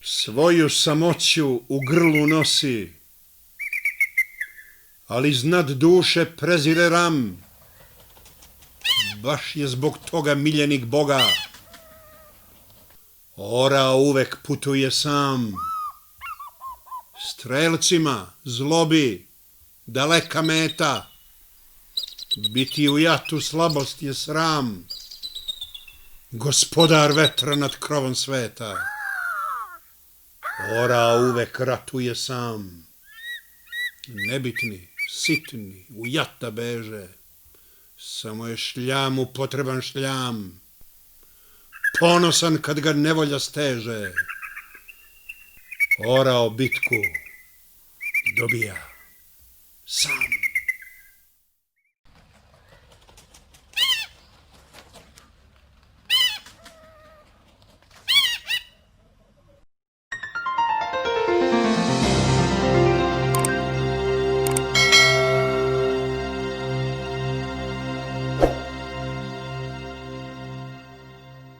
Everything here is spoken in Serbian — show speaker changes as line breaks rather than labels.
Svoju samoću u grlu nosi, ali iznad duše prezire ram. Baš je zbog toga miljenik Boga. Orao uvek putuje sam. Strelcima zlobi daleka meta. Biti u jatu slabost je sram. Gospodar vetra nad krovom sveta. Orao uvek ratuje sam. Nebitni, sitni, u jata beže. Samo je šljamu potreban šljam. Ponosan kad ga nevolja steže. Orao bitku dobija sam.